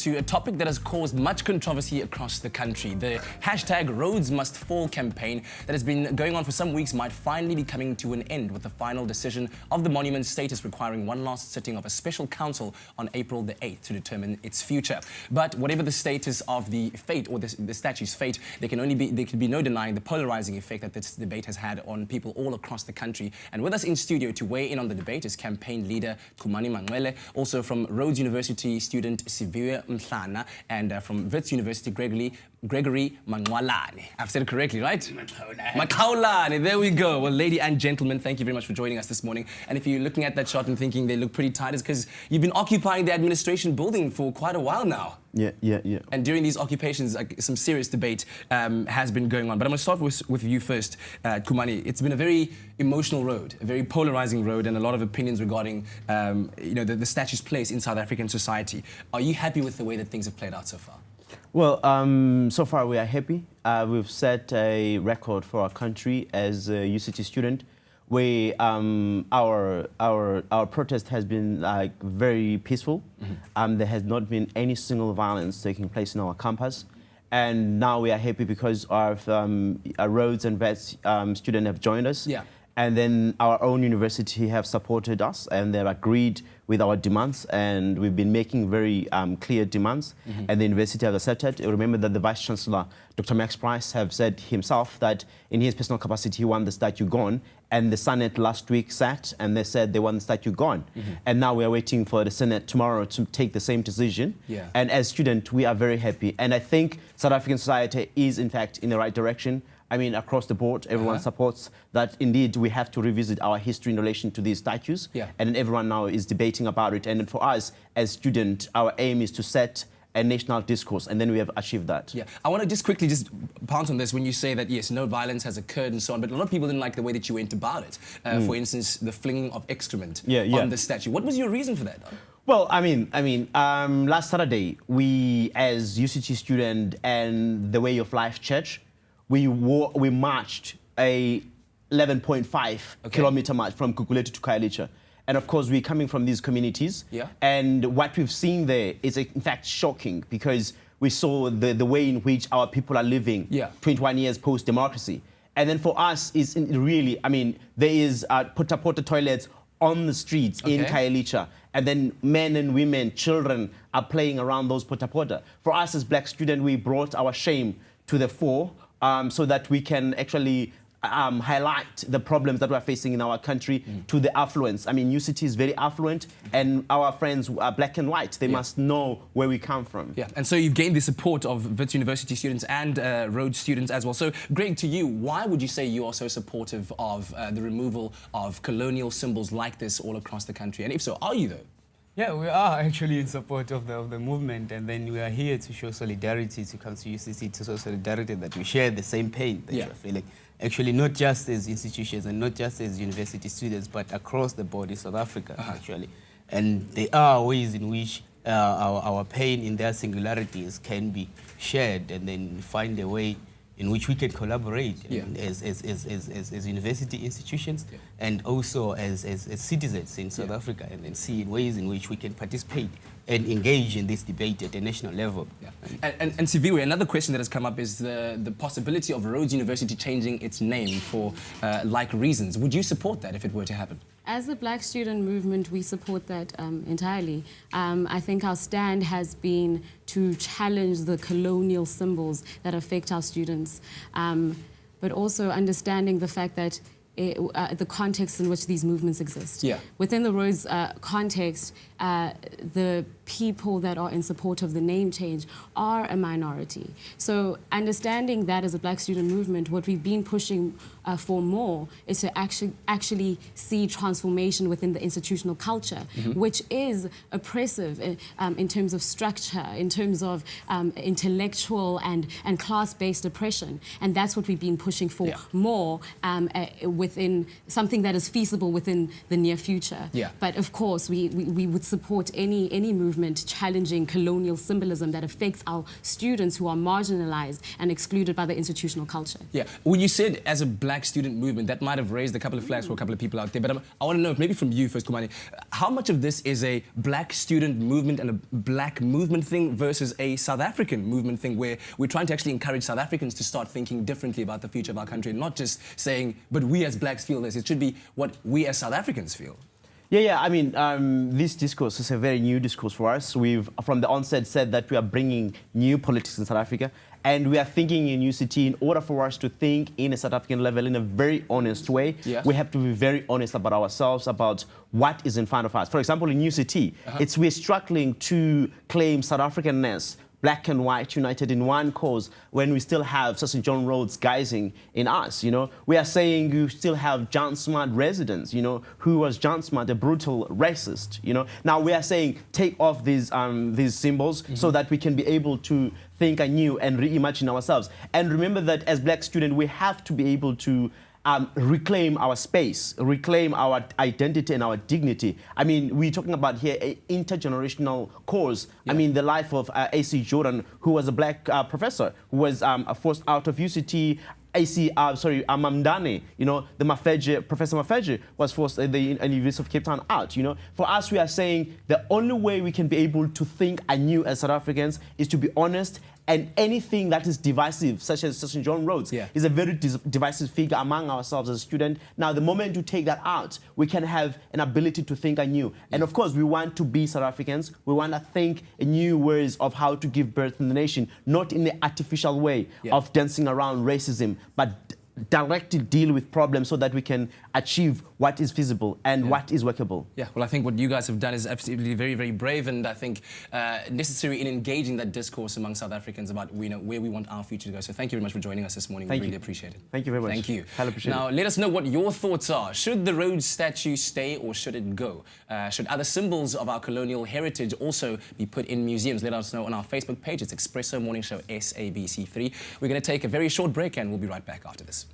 to a topic that has caused much controversy across the country. The hashtag Rhodes Must Fall campaign that has been going on for some weeks might finally be coming to an end with the final decision of the monument's status requiring one last sitting of a special council on April the 8th to determine its future. But whatever the status of the fate or the statue's fate, there can be no denying the polarizing effect that this debate has had on people all across the country. And with us in studio to weigh in on the debate is campaign leader Khumani Mangwele, also from Rhodes University student Siviwe Mhlana, and from Wits University Gregory Mangwalane. I've said it correctly, right? Makaulane, there we go. Well, ladies and gentlemen, thank you very much for joining us this morning. And if you're looking at that shot and thinking they look pretty tight, it's because you've been occupying the administration building for quite a while now. Yeah. And during these occupations, some serious debate has been going on. But I'm going to start with you first, Khumani. It's been a very emotional road, a very polarizing road, and a lot of opinions regarding the statue's place in South African society. Are you happy with the way that things have played out so far? Well, so far we are happy. We've set a record for our country as a UCT student. Our protest has been very peaceful. Mm-hmm. There has not been any single violence taking place in our campus. And now we are happy because our Rhodes and Vets students have joined us. Yeah. And then our own university have supported us and they've agreed with our demands, and we've been making very clear demands. Mm-hmm. And the university has accepted. Remember that the Vice Chancellor, Dr. Max Price, have said himself that in his personal capacity he wants the statue gone, and the Senate last week sat and they said they want the statue gone. Mm-hmm. And now we are waiting for the Senate tomorrow to take the same decision. Yeah. And as students, we are very happy. And I think South African society is in fact in the right direction. I mean, across the board, everyone supports that indeed we have to revisit our history in relation to these statues. Yeah. And everyone now is debating about it. And for us, as students, our aim is to set a national discourse, and then we have achieved that. Yeah, I want to just quickly pounce on this when you say that, yes, no violence has occurred and so on, but a lot of people didn't like the way that you went about it. For instance, the flinging of excrement on the statue. What was your reason for that? Well, I mean, last Saturday, we as UCT student and the Way of Life Church, we marched a 11.5 kilometer march from Kukuleti to Khayelitsha. And of course, we're coming from these communities. Yeah. And what we've seen there is in fact shocking, because we saw the way in which our people are living 21 years post-democracy. And then for us, it's really, I mean, there is porta-potty toilets on the streets in Khayelitsha. And then men and women, children are playing around those porta-potty. For us as black students, we brought our shame to the fore, so that we can actually highlight the problems that we're facing in our country to the affluence. I mean, UCT is very affluent, and our friends are black and white. They must know where we come from. Yeah, and so you've gained the support of Wits University students and Rhodes students as well. So, Greg, to you, why would you say you are so supportive of the removal of colonial symbols like this all across the country? And if so, are you though? Yeah, we are actually in support of the movement, and then we are here to show solidarity, to come to UCC to show solidarity that we share the same pain that you're feeling. Actually, not just as institutions and not just as university students, but across the board in South Africa, actually. And there are ways in which our pain in their singularities can be shared, and then find a way in which we can collaborate as university institutions and also as citizens in South Africa, and then see ways in which we can participate and engage in this debate at a national level. Yeah. And Siviwe, another question that has come up is the possibility of Rhodes University changing its name for like reasons. Would you support that if it were to happen? As the Black Student Movement, we support that entirely. I think our stand has been to challenge the colonial symbols that affect our students, but also understanding the fact that the context in which these movements exist. Yeah. Within the Rhodes context, the people that are in support of the name change are a minority. So understanding that as a Black student movement, what we've been pushing for more is to actually see transformation within the institutional culture, which is oppressive in terms of structure, in terms of intellectual and class-based oppression. And that's what we've been pushing for more within something that is feasible within the near future. Yeah. But of course, we would support any movement challenging colonial symbolism that affects our students who are marginalized and excluded by the institutional culture. Yeah, well, you said as a black student movement, that might have raised a couple of flags for a couple of people out there, but I want to know, maybe from you first, Kumani, how much of this is a black student movement and a black movement thing versus a South African movement thing where we're trying to actually encourage South Africans to start thinking differently about the future of our country and not just saying, but we as blacks feel this. It should be what we as South Africans feel. Yeah, I mean, this discourse is a very new discourse for us. We've, from the onset, said that we are bringing new politics in South Africa, and we are thinking in UCT in order for us to think in a South African level in a very honest way. Yeah. We have to be very honest about ourselves, about what is in front of us. For example, in UCT, we're struggling to claim South Africanness, black and white united in one cause, when we still have Sir John Rhodes guising in us, you know. We are saying you still have John Smart residents, you know, who was John Smart, a brutal racist, you know. Now we are saying take off these symbols so that we can be able to think anew and reimagine ourselves. And remember that as black students, we have to be able to reclaim our space, reclaim our identity and our dignity. I mean, we're talking about here an intergenerational cause. Yeah. I mean, the life of A.C. Jordan, who was a black professor, who was forced out of UCT. Mamdane, you know, the Mafeje, Professor Mafeje was forced at the University of Cape Town out, you know. For us, we are saying the only way we can be able to think anew as South Africans is to be honest, and anything that is divisive, such as Sir John Rhodes, is a very divisive figure among ourselves as a student. Now, the moment you take that out, we can have an ability to think anew. And of course, we want to be South Africans. We want to think new ways of how to give birth to the nation, not in the artificial way of dancing around racism, but directly deal with problems so that we can achieve what is feasible and what is workable. Yeah, well, I think what you guys have done is absolutely very, very brave, and I think necessary in engaging that discourse among South Africans about where we want our future to go. So thank you very much for joining us this morning. We really appreciate it. Thank you very much. Thank you. Highly appreciate it. Now, let us know what your thoughts are. Should the Rhodes statue stay or should it go? Should other symbols of our colonial heritage also be put in museums? Let us know on our Facebook page. It's Expresso Morning Show SABC3. We're going to take a very short break and we'll be right back after this.